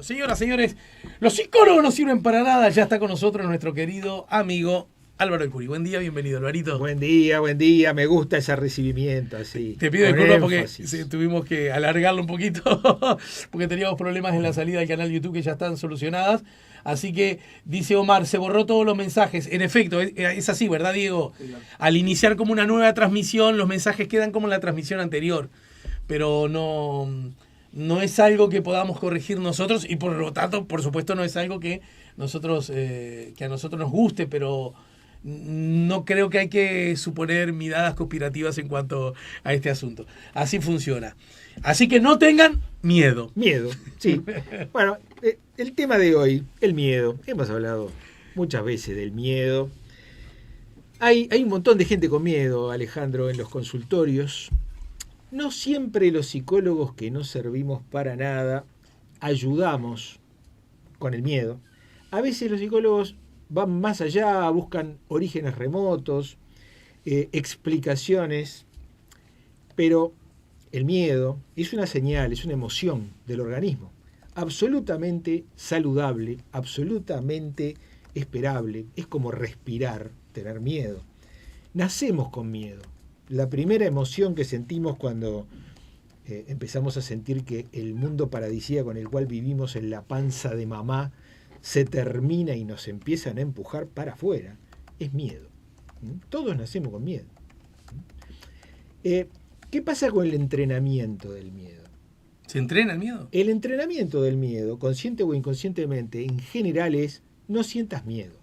Señoras, señores, los psicólogos no sirven para nada. Ya está con nosotros nuestro querido amigo Álvaro El Curi. Buen día, bienvenido, Alvarito. Buen día. Me gusta ese recibimiento así. Te pido disculpas porque tuvimos que alargarlo un poquito porque teníamos problemas en la salida del canal YouTube que ya están solucionadas. Así que, dice Omar, se borró todos los mensajes. En efecto, es así, ¿verdad, Diego? Al iniciar como una nueva transmisión, los mensajes quedan como en la transmisión anterior. Pero no es algo que podamos corregir nosotros y por lo tanto, por supuesto, no es algo que nosotros que a nosotros nos guste, pero no creo que hay que suponer miradas conspirativas en cuanto a este asunto. Así funciona. Así que no tengan miedo. Miedo, sí. Bueno, el tema de hoy, el miedo. Hemos hablado muchas veces del miedo. Hay un montón de gente con miedo, Alejandro, en los consultorios. No siempre los psicólogos que no servimos para nada ayudamos con el miedo. A veces los psicólogos van más allá, buscan orígenes remotos, explicaciones, pero el miedo es una señal, es una emoción del organismo, absolutamente saludable, absolutamente esperable. Es como respirar, tener miedo. Nacemos con miedo. La primera emoción que sentimos cuando empezamos a sentir que el mundo paradisíaco en el cual vivimos en la panza de mamá se termina y nos empiezan a empujar para afuera, es miedo. Todos nacemos con miedo. ¿Qué pasa con el entrenamiento del miedo? ¿Se entrena el miedo? El entrenamiento del miedo, consciente o inconscientemente, en general es no sientas miedo.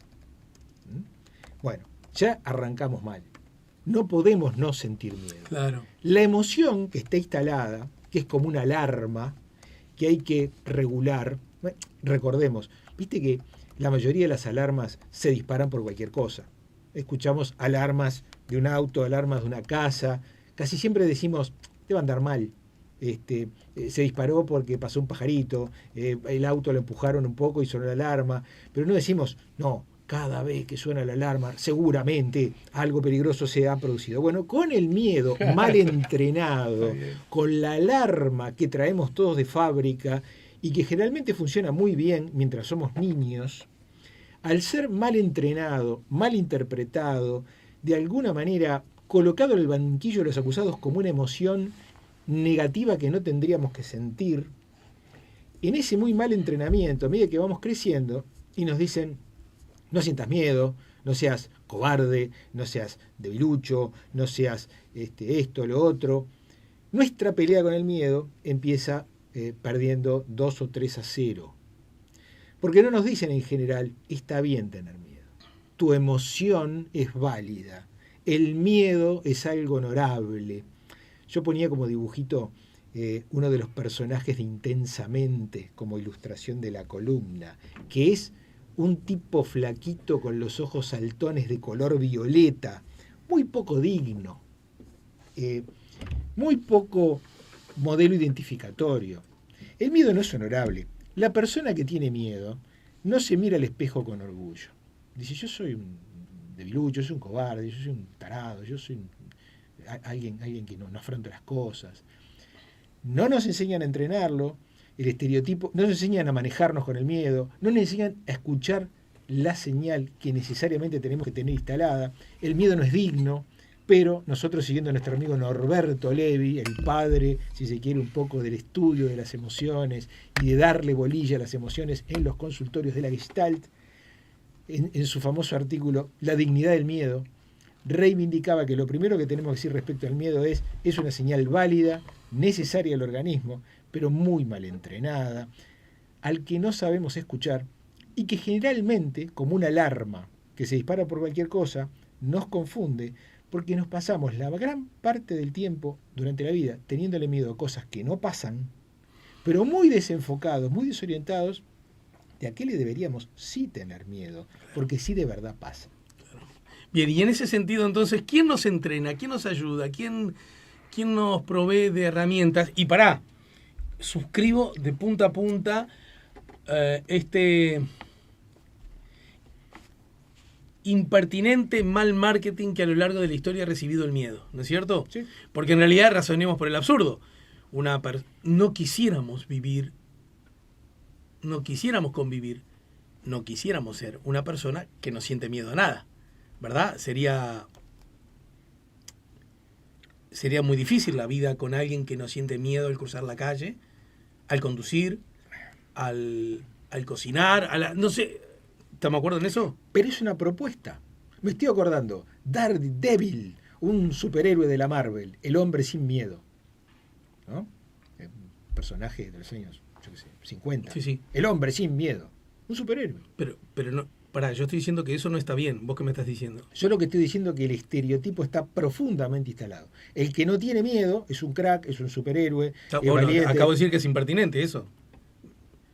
Bueno, ya arrancamos mal. No podemos no sentir miedo. Claro. La emoción que está instalada, que es como una alarma, que hay que regular. Recordemos, viste que la mayoría de las alarmas se disparan por cualquier cosa. Escuchamos alarmas de un auto, alarmas de una casa. Casi siempre decimos, te va a andar mal. Se disparó porque pasó un pajarito, el auto lo empujaron un poco y sonó la alarma. Pero no decimos, no, cada vez que suena la alarma, seguramente algo peligroso se ha producido. Bueno, con el miedo mal entrenado, con la alarma que traemos todos de fábrica y que generalmente funciona muy bien mientras somos niños, al ser mal entrenado, mal interpretado, de alguna manera colocado en el banquillo de los acusados como una emoción negativa que no tendríamos que sentir, en ese muy mal entrenamiento, a medida que vamos creciendo y nos dicen, no sientas miedo, no seas cobarde, no seas debilucho, no seas esto, lo otro. Nuestra pelea con el miedo empieza perdiendo 2 o 3-0. Porque no nos dicen en general, está bien tener miedo. Tu emoción es válida. El miedo es algo honorable. Yo ponía como dibujito uno de los personajes de Intensamente como ilustración de la columna, que es un tipo flaquito con los ojos saltones de color violeta, muy poco digno, muy poco modelo identificatorio. El miedo no es honorable. La persona que tiene miedo no se mira al espejo con orgullo. Dice, yo soy un debilucho, yo soy un cobarde, yo soy un tarado, yo soy alguien que no afronta las cosas. No nos enseñan a entrenarlo. El estereotipo, no nos enseñan a manejarnos con el miedo, no nos enseñan a escuchar la señal que necesariamente tenemos que tener instalada. El miedo no es digno, pero nosotros, siguiendo a nuestro amigo Norberto Levi, el padre, si se quiere, un poco del estudio de las emociones y de darle bolilla a las emociones en los consultorios de la Gestalt, en su famoso artículo La dignidad del miedo, reivindicaba que lo primero que tenemos que decir respecto al miedo es una señal válida, necesaria al organismo, pero muy mal entrenada, al que no sabemos escuchar y que generalmente, como una alarma que se dispara por cualquier cosa, nos confunde porque nos pasamos la gran parte del tiempo durante la vida teniéndole miedo a cosas que no pasan, pero muy desenfocados, muy desorientados, de a qué le deberíamos sí tener miedo, porque sí de verdad pasa. Bien, y en ese sentido, entonces, ¿quién nos entrena? ¿Quién nos ayuda? ¿Quién nos provee de herramientas? Y suscribo de punta a punta impertinente mal marketing que a lo largo de la historia ha recibido el miedo, ¿no es cierto? Sí. Porque en realidad razonemos por el absurdo. No quisiéramos vivir no quisiéramos convivir, no quisiéramos ser una persona que no siente miedo a nada, ¿verdad? Sería muy difícil la vida con alguien que no siente miedo al cruzar la calle, al conducir, al cocinar, no sé, ¿estamos de acuerdo en eso? Pero es una propuesta. Me estoy acordando, Daredevil, un superhéroe de la Marvel, el hombre sin miedo, ¿no? Un personaje de los años, yo qué sé, 50. Sí, sí. El hombre sin miedo, un superhéroe. Pero no, pará, yo estoy diciendo que eso no está bien. ¿Vos qué me estás diciendo? Yo lo que estoy diciendo es que el estereotipo está profundamente instalado. El que no tiene miedo es un crack, es un superhéroe, es valiente. Acabo de decir que es impertinente eso.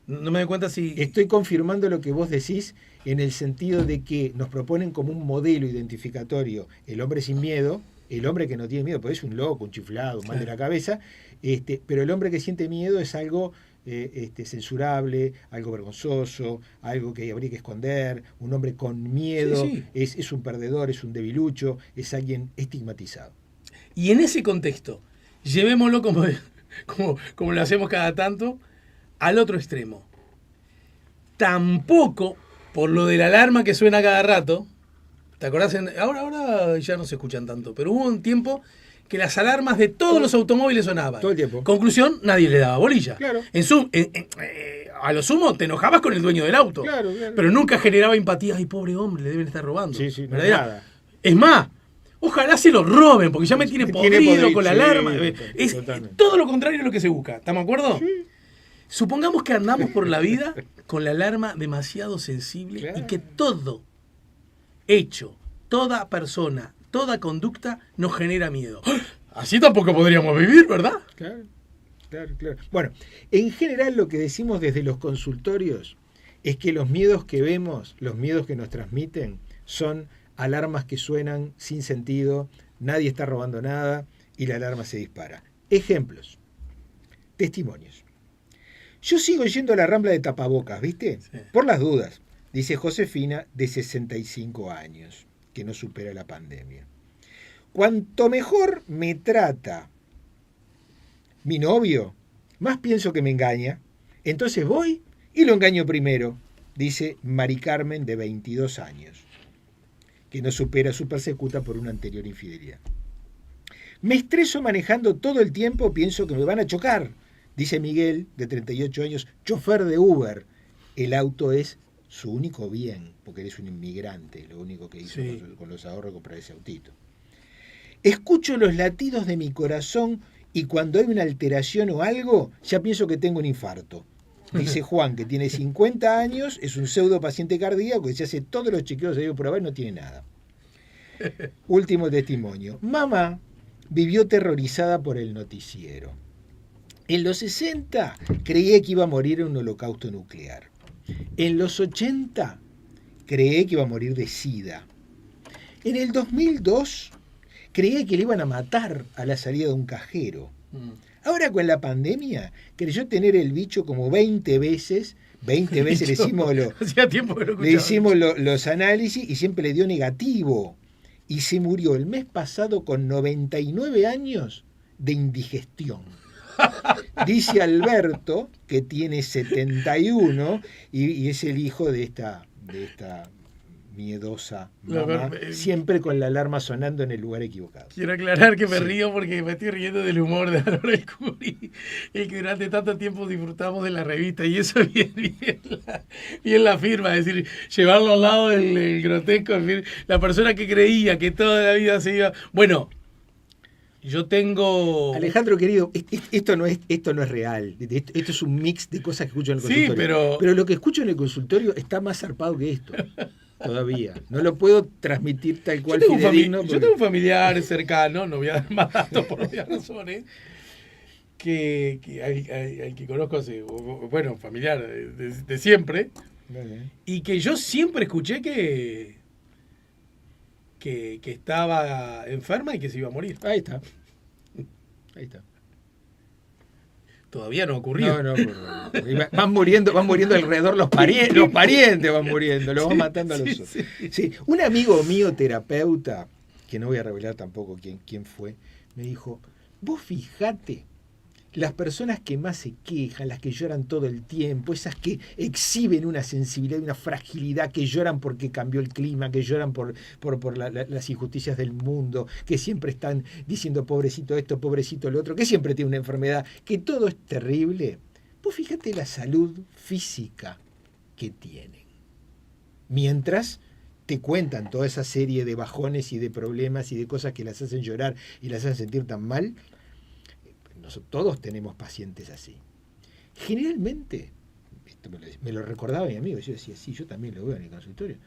No me doy cuenta si... Estoy confirmando lo que vos decís en el sentido de que nos proponen como un modelo identificatorio el hombre sin miedo, el hombre que no tiene miedo, pues es un loco, un chiflado, un mal de la cabeza, pero el hombre que siente miedo es algo censurable, algo vergonzoso, algo que habría que esconder. Un hombre con miedo Sí. Es un perdedor, es un debilucho, es alguien estigmatizado. Y en ese contexto, llevémoslo como lo hacemos cada tanto, al otro extremo. Tampoco, por lo de la alarma que suena cada rato, ¿te acordás? Ahora ya no se escuchan tanto, pero hubo un tiempo que las alarmas de todos los automóviles sonaban. Todo el tiempo. Conclusión, nadie le daba bolilla. Claro. A lo sumo te enojabas con el dueño del auto. Claro. Pero nunca generaba empatía. Ay, pobre hombre, le deben estar robando. Sí, no ¿verdad? es nada. Es más, ojalá se lo roben, porque ya me tiene podrido con la alarma. Es totalmente. todo lo contrario de lo que se busca. ¿Estamos de acuerdo? Sí. Supongamos que andamos por la vida con la alarma demasiado sensible, claro, y que todo hecho, toda persona, toda conducta nos genera miedo. Así tampoco podríamos vivir, ¿verdad? Claro. Bueno, en general lo que decimos desde los consultorios es que los miedos que vemos, los miedos que nos transmiten, son alarmas que suenan sin sentido, nadie está robando nada y la alarma se dispara. Ejemplos, testimonios. Yo sigo yendo a la Rambla de tapabocas, ¿viste? Sí. Por las dudas, dice Josefina, de 65 años, que no supera la pandemia. Cuanto mejor me trata mi novio, más pienso que me engaña. Entonces voy y lo engaño primero, dice Mari Carmen, de 22 años, que no supera su persecuta por una anterior infidelidad. Me estreso manejando todo el tiempo, pienso que me van a chocar, dice Miguel, de 38 años, chofer de Uber. El auto es su único bien, porque eres un inmigrante, lo único que hizo sí, con los ahorros comprar ese autito. Escucho los latidos de mi corazón y cuando hay una alteración o algo, ya pienso que tengo un infarto. Dice Juan, que tiene 50 años, es un pseudo paciente cardíaco que se hace todos los chequeos de probar y no tiene nada. Último testimonio. Mamá vivió terrorizada por el noticiero. En los 60 creía que iba a morir en un holocausto nuclear. En los 80 creí que iba a morir de SIDA. En el 2002 creí que le iban a matar a la salida de un cajero. Ahora con la pandemia creyó tener el bicho como 20 veces. 20 veces le hicimos, los análisis y siempre le dio negativo. Y se murió el mes pasado con 99 años de indigestión. Dice Alberto, que tiene 71 y es el hijo de esta miedosa mamá, siempre con la alarma sonando en el lugar equivocado. Quiero aclarar que me río porque me estoy riendo del humor de Álvaro Escuri, el que durante tanto tiempo disfrutamos de la revista, y eso bien la firma, es decir, llevarlo al lado del grotesco, es decir, la persona que creía que toda la vida se iba... Bueno, yo tengo... Alejandro, querido, esto no es real. Esto es un mix de cosas que escucho en el consultorio. Sí, pero lo que escucho en el consultorio está más zarpado que esto. Todavía. No lo puedo transmitir tal cual fidedigno. Yo tengo un familiar cercano, no voy a dar más datos por obvias razones, que al que conozco hace, bueno, familiar de siempre, y que yo siempre escuché que estaba enferma y que se iba a morir. Ahí está. Todavía no ocurrió. No. Van muriendo alrededor los parientes van muriendo, los van matando a los otros. Sí. Un amigo mío, terapeuta, que no voy a revelar tampoco quién fue, me dijo, vos fijate las personas que más se quejan, las que lloran todo el tiempo, esas que exhiben una sensibilidad y una fragilidad, que lloran porque cambió el clima, que lloran por las injusticias del mundo, que siempre están diciendo pobrecito esto, pobrecito lo otro, que siempre tiene una enfermedad, que todo es terrible. Pues fíjate la salud física que tienen. Mientras te cuentan toda esa serie de bajones y de problemas y de cosas que las hacen llorar y las hacen sentir tan mal. Todos tenemos pacientes así. Generalmente, esto me lo recordaba mi amigo, yo decía, sí, yo también lo veo en el consultorio,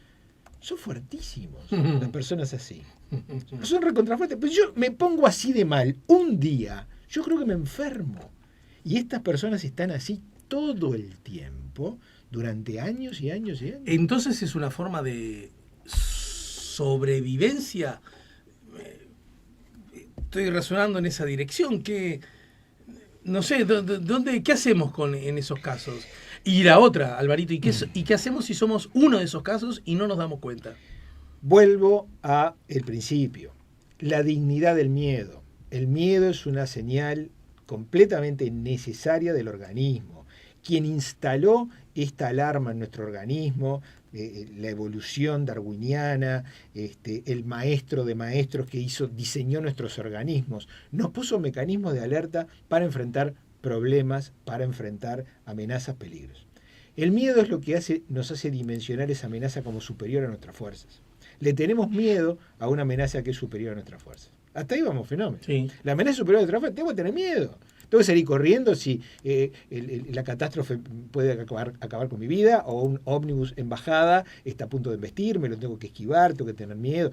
son fuertísimos las personas así. Son recontrafuertes, pero yo me pongo así de mal un día, yo creo que me enfermo. Y estas personas están así todo el tiempo, durante años y años y años. Entonces es una forma de sobrevivencia. Estoy razonando en esa dirección. Que no sé, ¿qué hacemos en esos casos? Y la otra, Alvarito, ¿y qué hacemos si somos uno de esos casos y no nos damos cuenta? Vuelvo a el principio. La dignidad del miedo. El miedo es una señal completamente necesaria del organismo. Quien instaló esta alarma en nuestro organismo, la evolución darwiniana, el maestro de maestros que diseñó nuestros organismos, nos puso mecanismos de alerta para enfrentar problemas, para enfrentar amenazas, peligros. El miedo es lo que nos hace dimensionar esa amenaza como superior a nuestras fuerzas. Le tenemos miedo a una amenaza que es superior a nuestras fuerzas. Hasta ahí vamos, fenómeno. Sí. La amenaza superior a nuestras fuerzas, tengo que tener miedo. Tengo que salir corriendo si la catástrofe puede acabar con mi vida, o un ómnibus en bajada está a punto de embestirme, lo tengo que esquivar, tengo que tener miedo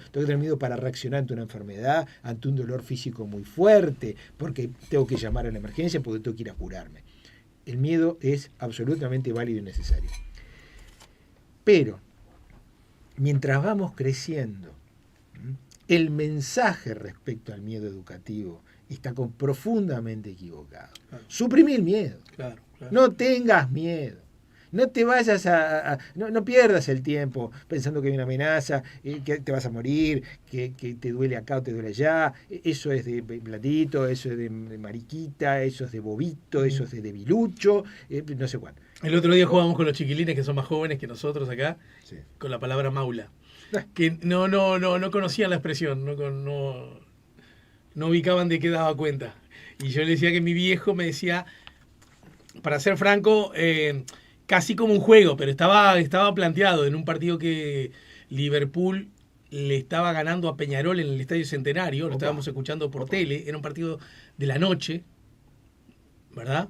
para reaccionar ante una enfermedad, ante un dolor físico muy fuerte, porque tengo que llamar a la emergencia, porque tengo que ir a curarme. El miedo es absolutamente válido y necesario. Pero, mientras vamos creciendo, el mensaje respecto al miedo educativo está profundamente equivocado. Claro. Suprimir el miedo. Claro. No tengas miedo. No te vayas no pierdas el tiempo pensando que hay una amenaza, que te vas a morir, que te duele acá o te duele allá. Eso es de blandito, eso es de mariquita, eso es de bobito, eso es de debilucho, no sé cuánto. El otro día jugábamos con los chiquilines que son más jóvenes que nosotros acá, sí, con la palabra maula. Que no conocían la expresión, no ubicaban de qué daba cuenta. Y yo le decía que mi viejo me decía, para ser franco, casi como un juego, pero estaba planteado en un partido que Liverpool le estaba ganando a Peñarol en el Estadio Centenario, lo estábamos escuchando por tele, era un partido de la noche, ¿verdad?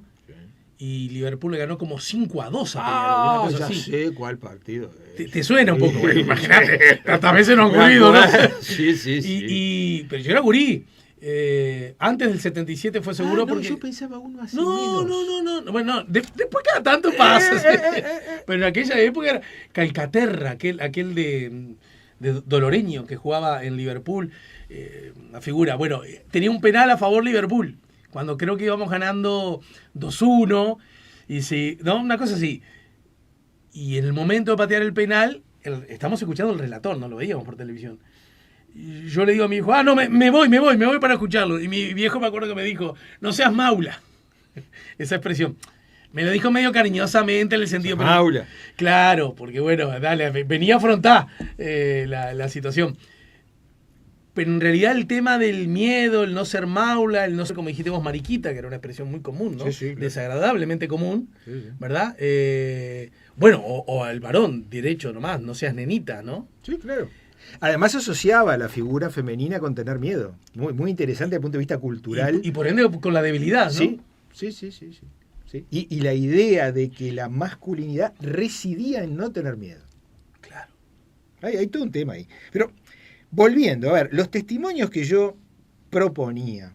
Y Liverpool le ganó como 5-2 a Peñarol. Ya así. Sé cuál partido es. ¿Te suena un poco? Bueno, imagínate, hasta veces no han ocurrido, ¿no? Sí. Pero yo era gurí. Antes del 77 fue seguro porque... yo pensaba uno así. No. Bueno, después cada tanto pasa. Pero en aquella época era Calcaterra, aquel de Doloreño que jugaba en Liverpool. Una figura. Bueno, tenía un penal a favor Liverpool. Cuando creo que íbamos ganando 2-1, y sí, ¿no? Una cosa así. Y en el momento de patear el penal, estamos escuchando el relator, no lo veíamos por televisión. Y yo le digo a mi hijo, no, me voy para escucharlo. Y mi viejo me acuerdo que me dijo, no seas maula. Esa expresión. Me lo dijo medio cariñosamente en el sentido... Maula. Claro, porque bueno, dale, venía a afrontar la situación. Pero en realidad el tema del miedo, el no ser maula, el no ser, como dijimos, mariquita, que era una expresión muy común, ¿no? Sí, claro. Desagradablemente común, sí. ¿Verdad? Bueno, o al varón, derecho nomás, no seas nenita, ¿no? Sí, claro. Además asociaba a la figura femenina con tener miedo. Muy, muy interesante desde el punto de vista cultural. Y por ende con la debilidad, ¿no? Sí. Y la idea de que la masculinidad residía en no tener miedo. Claro. Hay todo un tema ahí. Pero... volviendo, a ver, los testimonios que yo proponía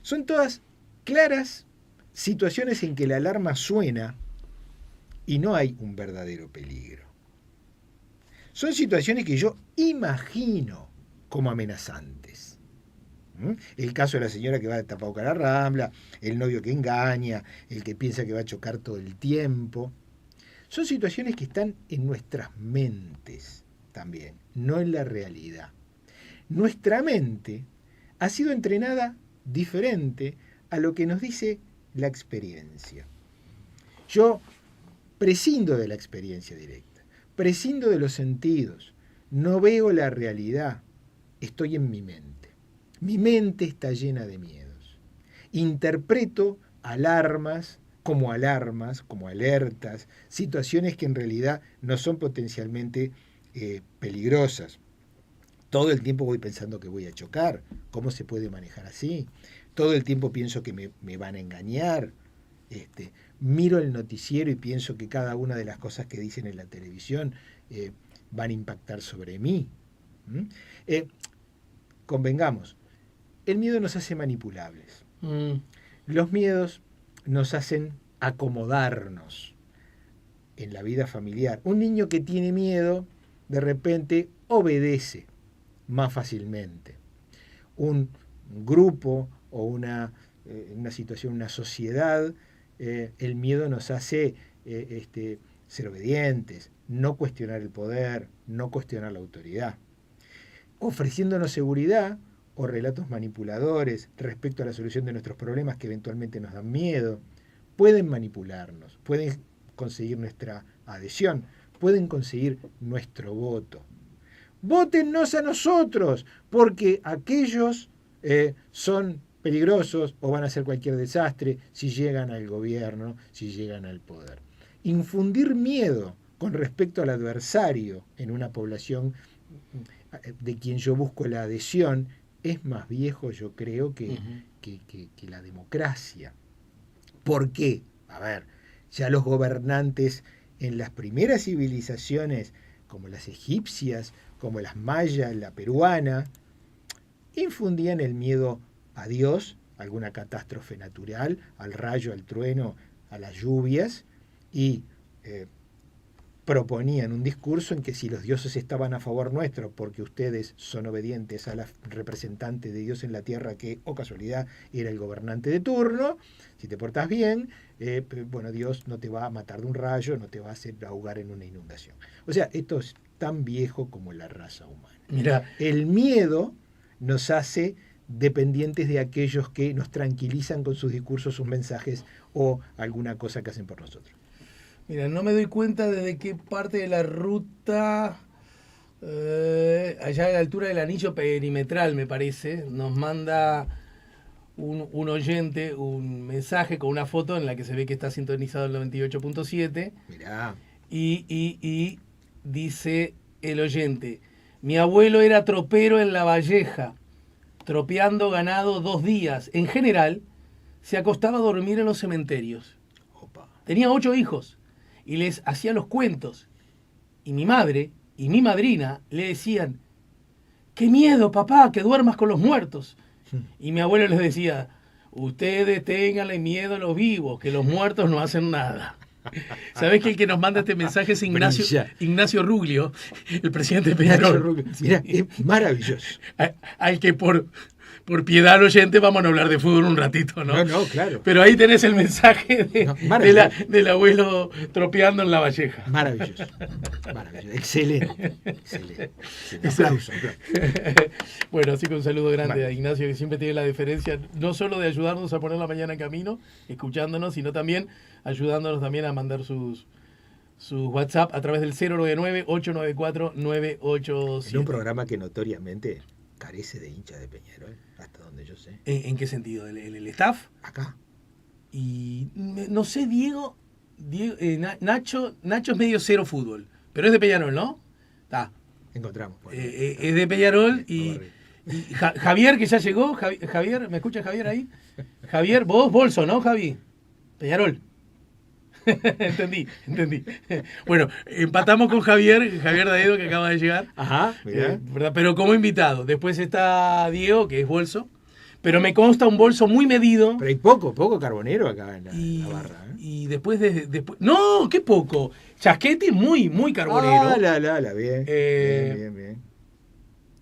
son todas claras situaciones en que la alarma suena y no hay un verdadero peligro. Son situaciones que yo imagino como amenazantes. El caso de la señora que va de tapabocas a la Rambla, el novio que engaña, el que piensa que va a chocar todo el tiempo. Son situaciones que están en nuestras mentes también, no en la realidad. Nuestra mente ha sido entrenada diferente a lo que nos dice la experiencia. Yo prescindo de la experiencia directa, prescindo de los sentidos, no veo la realidad, estoy en mi mente. Mi mente está llena de miedos. Interpreto alarmas, como alertas, situaciones que en realidad no son potencialmente peligrosas. Todo el tiempo voy pensando que voy a chocar. ¿Cómo se puede manejar así? Todo el tiempo pienso que me van a engañar. Miro el noticiero y pienso que cada una de las cosas que dicen en la televisión van a impactar sobre mí. Convengamos, el miedo nos hace manipulables. Los miedos nos hacen acomodarnos en la vida familiar. Un niño que tiene miedo, de repente obedece más fácilmente. Un grupo o una situación, una sociedad, el miedo nos hace ser obedientes, no cuestionar el poder, no cuestionar la autoridad. Ofreciéndonos seguridad o relatos manipuladores respecto a la solución de nuestros problemas que eventualmente nos dan miedo, pueden manipularnos, pueden conseguir nuestra adhesión, pueden conseguir nuestro voto. Vótennos a nosotros, porque aquellos son peligrosos o van a hacer cualquier desastre si llegan al gobierno, si llegan al poder. Infundir miedo con respecto al adversario en una población de quien yo busco la adhesión es más viejo, yo creo, que la democracia. ¿Por qué? A ver, ya los gobernantes en las primeras civilizaciones, como las egipcias, como las mayas, la peruana, infundían el miedo a Dios, a alguna catástrofe natural, al rayo, al trueno, a las lluvias, y proponían un discurso en que si los dioses estaban a favor nuestro, porque ustedes son obedientes a la representante de Dios en la tierra, que, o casualidad, era el gobernante de turno, si te portas bien, bueno, Dios no te va a matar de un rayo, no te va a hacer ahogar en una inundación. O sea, esto es tan viejo como la raza humana. Mira, el miedo nos hace dependientes de aquellos que nos tranquilizan con sus discursos, sus mensajes o alguna cosa que hacen por nosotros. Mira, no me doy cuenta desde qué parte de la ruta, allá a la altura del anillo perimetral, me parece, nos manda un oyente un mensaje con una foto en la que se ve que está sintonizado el 98.7. Mirá. Y dice el oyente: mi abuelo era tropero en La Valleja, tropeando ganado 2 días. En general, se acostaba a dormir en los cementerios. Opa. Tenía 8 hijos y les hacía los cuentos. Y mi madre y mi madrina le decían: ¡qué miedo, papá, que duermas con los muertos! Y mi abuelo les decía: ustedes ténganle miedo a los vivos, que los muertos no hacen nada. ¿Sabés que el que nos manda este mensaje es Ignacio Ruglio, el presidente de Peñarol? Mira, es maravilloso. Al que por piedad al oyente vamos a hablar de fútbol un ratito, ¿no? No, claro. Pero ahí tenés el mensaje del abuelo tropeando en La Valleja. Maravilloso. Maravilloso. Excelente. Aplauso. Bueno, así que un saludo grande a Ignacio, que siempre tiene la deferencia no solo de ayudarnos a poner la mañana en camino, escuchándonos, sino también ayudándonos también a mandar sus WhatsApp a través del 099-894-987. En un programa que notoriamente carece de hinchas de Peñarol, hasta donde yo sé. ¿En qué sentido? ¿El staff? Acá. Y no sé, Diego Nacho es medio cero fútbol, pero es de Peñarol, ¿no? Está. Encontramos. Es de Peñarol y Javier, que ya llegó. Javier, ¿me escucha Javier ahí? Javier, vos bolso, ¿no, Javi? Peñarol. Entendí. Bueno, empatamos con Javier Daedo, que acaba de llegar. Ajá, ¿verdad? Pero como invitado. Después está Diego, que es bolso. Pero me consta un bolso muy medido. Pero hay poco carbonero acá en la barra. Y después ¡no! ¡Qué poco! Chasquete muy carbonero. Bien. Bien.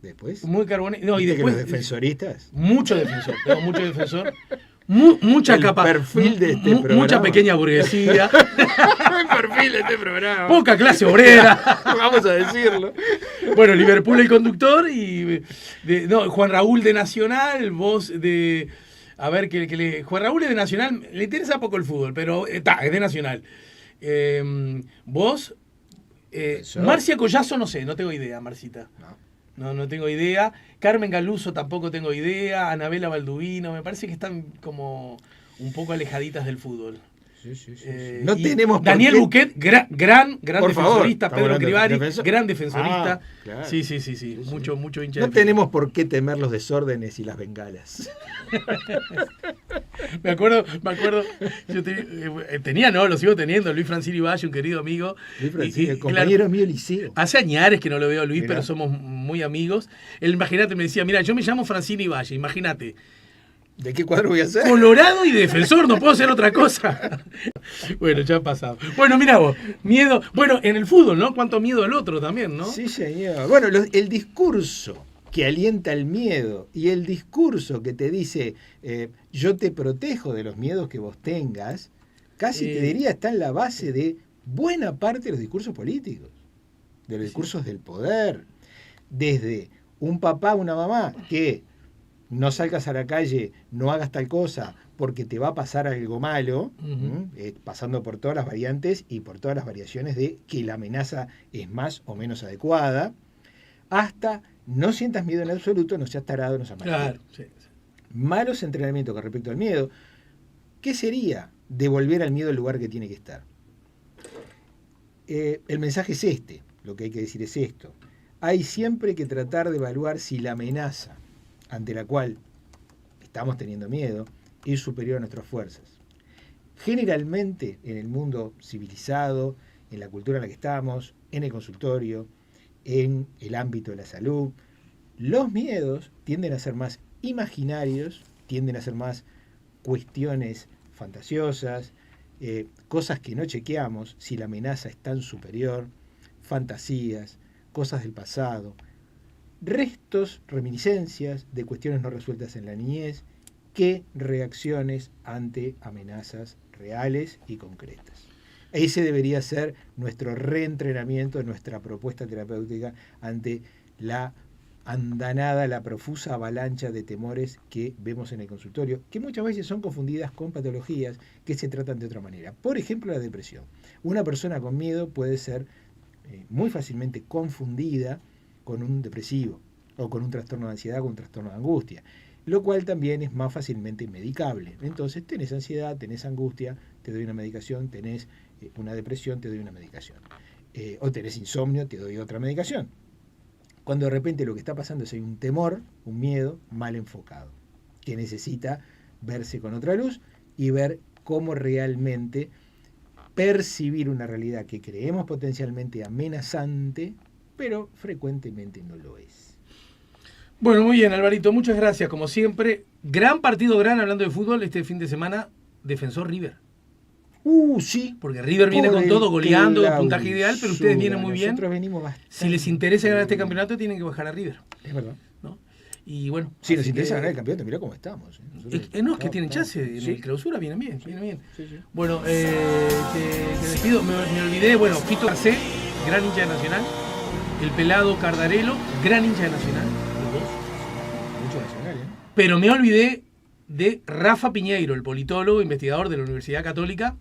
Después. Muy carbonero. No, y después. Que los defensoristas. Mucho defensor. Tengo mucho defensor. Mucha capa. Perfil de este programa. Mucha pequeña burguesía. El perfil de este programa. Poca clase obrera. Vamos a decirlo. Bueno, Liverpool el conductor y Juan Raúl de Nacional, vos de A ver, Juan Raúl es de Nacional, le interesa poco el fútbol, pero es de Nacional. Vos, Marcia Collazo, no sé, no tengo idea, Marcita. No tengo idea. Carmen Galuso tampoco tengo idea. Anabela Balduvino, me parece que están como un poco alejaditas del fútbol. Sí. No tenemos Daniel Buquet, gran defensorista. Favor, Pedro Crivari, defensor. gran defensorista. Claro. Sí. Mucho hincha. No tenemos por qué temer los desórdenes y las bengalas. Me acuerdo, yo lo sigo teniendo, Luis Francini Valle, un querido amigo. Luis Francini, el compañero mío de liceo. Hace años que no lo veo a Luis, Mirá. pero somos muy amigos. Él, imagínate, me decía, mira, yo me llamo Francini Valle, imagínate. ¿De qué cuadro voy a hacer? Colorado y defensor, no puedo hacer otra cosa. Bueno, ya ha pasado. Bueno, mira vos, miedo. Bueno, en el fútbol, ¿no? Cuánto miedo al otro también, ¿no? Sí, señor. Bueno, el discurso que alienta el miedo y el discurso que te dice yo te protejo de los miedos que vos tengas, casi te diría está en la base de buena parte de los discursos políticos, de los discursos del poder. Desde un papá, una mamá que no salgas a la calle, no hagas tal cosa porque te va a pasar algo malo, pasando por todas las variantes y por todas las variaciones de que la amenaza es más o menos adecuada, hasta no sientas miedo en absoluto, no seas tarado, no seas malo. Claro, sí. Malos entrenamientos con respecto al miedo. ¿Qué sería devolver al miedo el lugar que tiene que estar? El mensaje es este, lo que hay que decir es esto. Hay siempre que tratar de evaluar si la amenaza ante la cual estamos teniendo miedo es superior a nuestras fuerzas. Generalmente en el mundo civilizado, en la cultura en la que estamos, en el consultorio, en el ámbito de la salud, los miedos tienden a ser más imaginarios, tienden a ser más cuestiones fantasiosas, cosas que no chequeamos si la amenaza es tan superior, fantasías, cosas del pasado, restos, reminiscencias de cuestiones no resueltas en la niñez, que reacciones ante amenazas reales y concretas. Ese debería ser nuestro reentrenamiento, nuestra propuesta terapéutica ante la andanada, la profusa avalancha de temores que vemos en el consultorio, que muchas veces son confundidas con patologías que se tratan de otra manera. Por ejemplo, la depresión. Una persona con miedo puede ser muy fácilmente confundida con un depresivo o con un trastorno de ansiedad, con un trastorno de angustia, lo cual también es más fácilmente medicable. Entonces, tenés ansiedad, tenés angustia, te doy una medicación, tenés una depresión, te doy una medicación. O tenés insomnio, te doy otra medicación. Cuando de repente lo que está pasando es hay un temor, un miedo mal enfocado, que necesita verse con otra luz y ver cómo realmente percibir una realidad que creemos potencialmente amenazante, pero frecuentemente no lo es. Bueno, muy bien, Alvarito, muchas gracias, como siempre. Gran partido, hablando de fútbol, este fin de semana, Defensor River. Sí. Porque River viene con todo, goleando, puntaje ideal, pero ustedes vienen muy bien. Nosotros venimos bastante. Si les interesa ganar este campeonato, tienen que bajar a River. Es verdad. ¿No? Y bueno. Si nos interesa ganar el campeonato, mirá cómo estamos. No, es que tienen chance. En el clausura vienen bien. Sí. Bueno, te despido. Me olvidé, Fito Garcé, gran hincha de Nacional. El pelado Cardarello, gran hincha de Nacional. Los dos. Mucho Nacional, Pero me olvidé de Rafa Piñeiro, el politólogo, investigador de la Universidad Católica.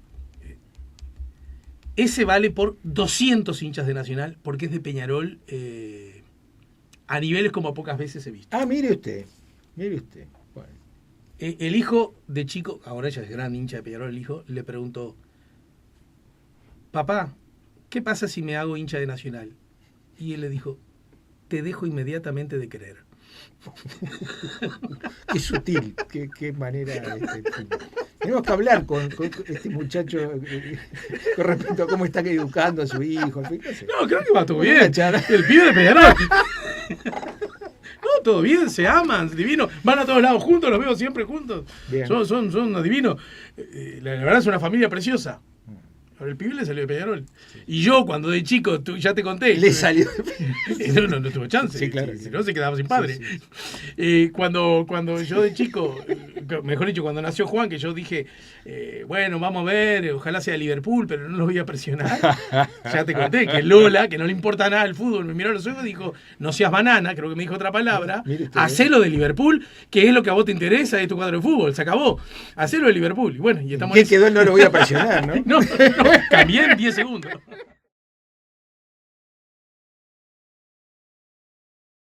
Ese vale por 200 hinchas de Nacional, porque es de Peñarol a niveles como pocas veces he visto. Mire usted. Bueno. El hijo de Chico, ahora ya es gran hincha de Peñarol, el hijo, le preguntó: papá, ¿qué pasa si me hago hincha de Nacional? Y él le dijo: te dejo inmediatamente de querer. Qué sutil, qué manera. Tenemos que hablar con este muchacho con respecto a cómo está educando a su hijo. No, creo que va todo bien. El pibe de Peñarol. No, todo bien, se aman, divino. Van a todos lados juntos, los veo siempre juntos. Son divinos. La verdad es una familia preciosa. pero el pibe le salió de Peñarol. Y yo, cuando de chico, ya te conté. Le salió. No tuvo chance. Sí, claro. Si no, se quedaba sin padre. Sí, sí. Cuando yo de chico, mejor dicho, cuando nació Juan, que yo dije, bueno, vamos a ver, ojalá sea Liverpool, pero no lo voy a presionar. Ya te conté que Lola, que no le importa nada el fútbol, me miró a los ojos y dijo, no seas banana, creo que me dijo otra palabra, hacelo de Liverpool, que es lo que a vos te interesa, es tu cuadro de fútbol, se acabó. Hacelo de Liverpool. Y bueno, y estamos ¿Qué quedó? No lo voy a presionar, ¿no? No, cambié en 10 segundos.